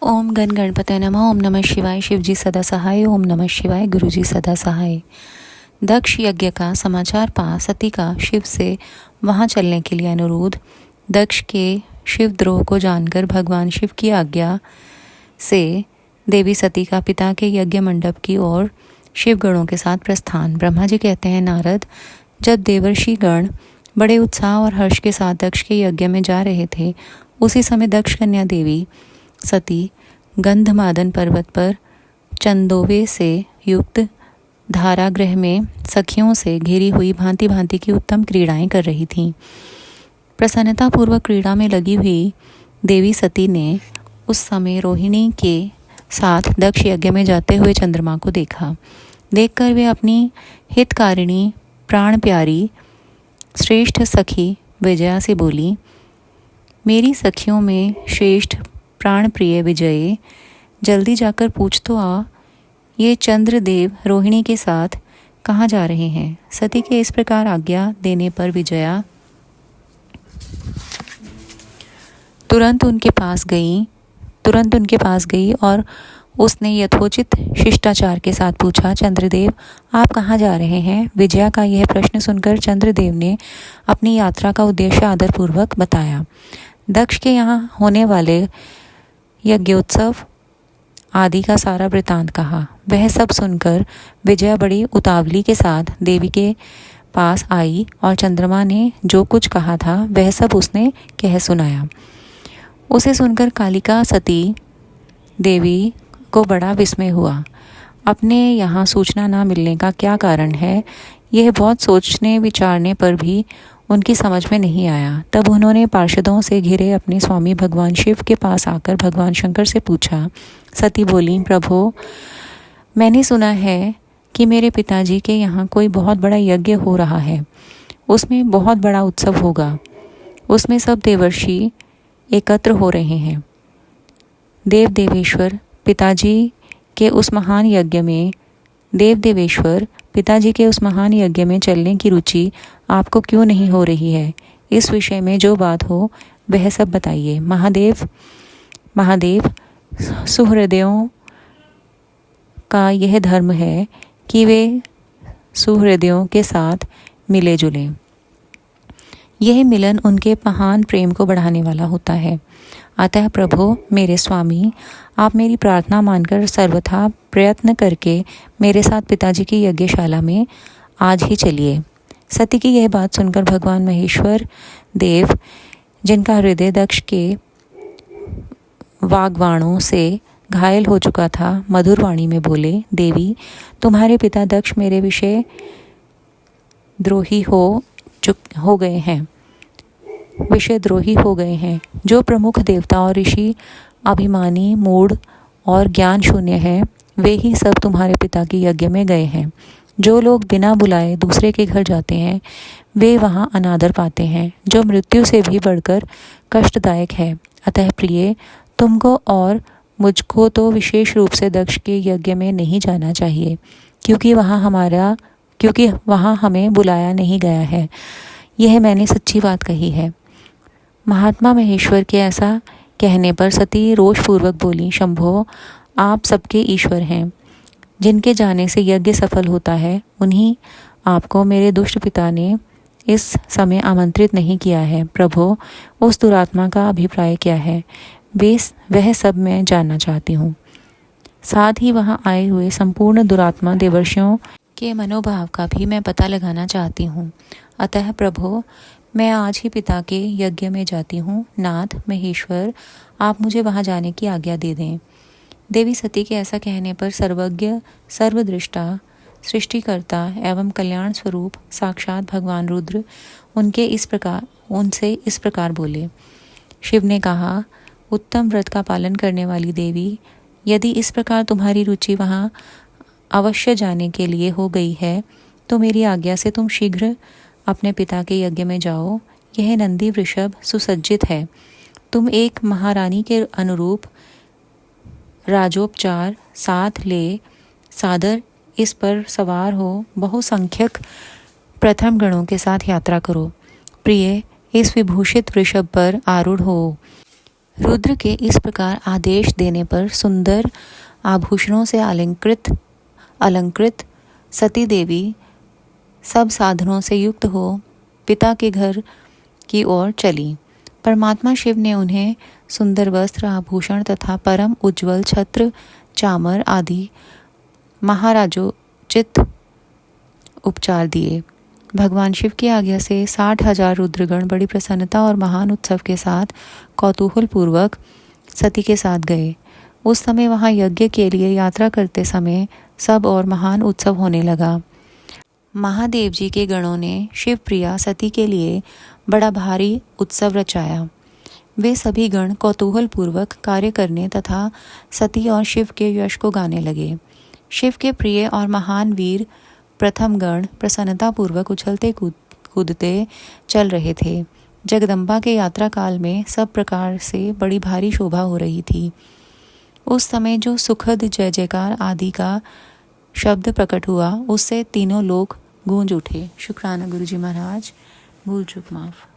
ओम गण गणपतये नमः। ओम नमः शिवाय। शिवजी सदा सहाय। ओम नमः शिवाय। गुरुजी सदा सहाय। दक्ष यज्ञ का समाचार पा सती का शिव से वहां चलने के लिए अनुरोध। दक्ष के शिवद्रोह को जानकर भगवान शिव की आज्ञा से देवी सती का पिता के यज्ञ मंडप की ओर शिवगणों के साथ प्रस्थान। ब्रह्मा जी कहते हैं, नारद, जब देवर्षि गण बड़े उत्साह और हर्ष के साथ दक्ष के यज्ञ में जा रहे थे, उसी समय दक्ष कन्या देवी सती गंधमादन पर्वत पर चंदोवे से युक्त धारागृह में सखियों से घिरी हुई भांति भांति की उत्तम क्रीड़ाएं कर रही थीं। प्रसन्नतापूर्वक क्रीड़ा में लगी हुई देवी सती ने उस समय रोहिणी के साथ दक्ष यज्ञ में जाते हुए चंद्रमा को देखा। देखकर वे अपनी हितकारिणी प्राण प्यारी श्रेष्ठ सखी विजया से बोली, मेरी सखियों में श्रेष्ठ प्राण प्रिय विजये, जल्दी जाकर पूछ तो आ, ये चंद्रदेव रोहिणी के साथ कहाँ जा रहे हैं। सती के इस प्रकार आज्ञा देने पर विजया तुरंत उनके पास गई और उसने यथोचित शिष्टाचार के साथ पूछा, चंद्रदेव आप कहाँ जा रहे हैं। विजया का यह प्रश्न सुनकर चंद्रदेव ने अपनी यात्रा का उद्देश्य आदरपूर्वक बताया। दक्ष के यहाँ होने वाले यज्ञोत्सव आदि का सारा वृतांत कहा। वह सब सुनकर विजया बड़ी उतावली के साथ देवी के पास आई और चंद्रमा ने जो कुछ कहा था वह सब उसने कह सुनाया। उसे सुनकर कालिका सती देवी को बड़ा विस्मय हुआ। अपने यहाँ सूचना न मिलने का क्या कारण है, यह बहुत सोचने विचारने पर भी उनकी समझ में नहीं आया। तब उन्होंने पार्षदों से घिरे अपने स्वामी भगवान शिव के पास आकर भगवान शंकर से पूछा। सती बोली, प्रभो, मैंने सुना है कि मेरे पिताजी के यहाँ कोई बहुत बड़ा यज्ञ हो रहा है। उसमें बहुत बड़ा उत्सव होगा। उसमें सब देवर्षि एकत्र हो रहे हैं। देवेश्वर पिताजी के उस महान यज्ञ में चलने की रुचि आपको क्यों नहीं हो रही है। इस विषय में जो बात हो वह सब बताइए। महादेव सुहृदयों का यह धर्म है कि वे सुहृदयों के साथ मिले जुले। यह मिलन उनके महान प्रेम को बढ़ाने वाला होता है। अतः प्रभो मेरे स्वामी, आप मेरी प्रार्थना मानकर सर्वथा प्रयत्न करके मेरे साथ पिताजी की यज्ञशाला में आज ही चलिए। सती की यह बात सुनकर भगवान महेश्वर देव, जिनका हृदय दक्ष के वाग्वाणों से घायल हो चुका था, मधुर वाणी में बोले, देवी, तुम्हारे पिता दक्ष मेरे विषय द्रोही हो गए हैं। जो प्रमुख देवता और ऋषि अभिमानी, मूढ़ और ज्ञान शून्य हैं, वे ही सब तुम्हारे पिता के यज्ञ में गए हैं। जो लोग बिना बुलाए दूसरे के घर जाते हैं, वे वहाँ अनादर पाते हैं, जो मृत्यु से भी बढ़कर कष्टदायक है। अतः प्रिय, तुमको और मुझको तो विशेष रूप से दक्ष के यज्ञ में नहीं जाना चाहिए, क्योंकि वहाँ हमें बुलाया नहीं गया है। यह मैंने सच्ची बात कही है। महात्मा महेश्वर के ऐसा कहने पर सती रोषपूर्वक बोली, शंभो, आप सबके ईश्वर हैं। जिनके जाने से यज्ञ सफल होता है, उन्हीं आपको मेरे दुष्ट पिता ने इस समय आमंत्रित नहीं किया है। प्रभो, उस दुरात्मा का अभिप्राय क्या है, वह सब मैं जानना चाहती हूँ। साथ ही वहाँ आए हुए संपूर्ण दुरात्मा देवर्षियों के मनोभाव का भी मैं पता लगाना चाहती हूँ। अतः प्रभो, मैं आज ही पिता के यज्ञ में जाती हूँ। नाथ महेश्वर, आप मुझे वहाँ जाने की आज्ञा दे दें। देवी सती के ऐसा कहने पर सर्वज्ञ, सर्वदृष्टा, सृष्टिकर्ता एवं कल्याण स्वरूप साक्षात भगवान रुद्र उनसे इस प्रकार बोले। शिव ने कहा, उत्तम व्रत का पालन करने वाली देवी, यदि इस प्रकार तुम्हारी रुचि वहाँ अवश्य जाने के लिए हो गई है, तो मेरी आज्ञा से तुम शीघ्र अपने पिता के यज्ञ में जाओ। यह नंदी वृषभ सुसज्जित है। तुम एक महारानी के अनुरूप राजोपचार साथ ले सादर इस पर सवार हो बहुसंख्यक प्रथम गणों के साथ यात्रा करो। प्रिय, इस विभूषित वृषभ पर आरूढ़ हो। रुद्र के इस प्रकार आदेश देने पर सुंदर आभूषणों से अलंकृत सती देवी सब साधनों से युक्त हो पिता के घर की ओर चली। परमात्मा शिव ने उन्हें सुंदर वस्त्र, आभूषण तथा परम उज्ज्वल छत्र, चामर आदि महाराजोचित उपचार दिए। भगवान शिव की आज्ञा से 60,000 रुद्रगण बड़ी प्रसन्नता और महान उत्सव के साथ कौतूहल पूर्वक सती के साथ गए। उस समय वहां यज्ञ के लिए यात्रा करते समय सब और महान उत्सव होने लगा। महादेव जी के गणों ने शिव प्रिया सती के लिए बड़ा भारी उत्सव रचाया। वे सभी गण कौतूहल पूर्वक कार्य करने तथा सती और शिव के यश को गाने लगे। शिव के प्रिय और महान वीर प्रथम गण प्रसन्नता पूर्वक उछलते कूदते चल रहे थे। जगदम्बा के यात्रा काल में सब प्रकार से बड़ी भारी शोभा हो रही थी। उस समय जो सुखद जय जयकार आदि का शब्द प्रकट हुआ, उससे तीनों लोग गूंज उठे। शुक्राना गुरुजी महाराज, भूल चूक माफ।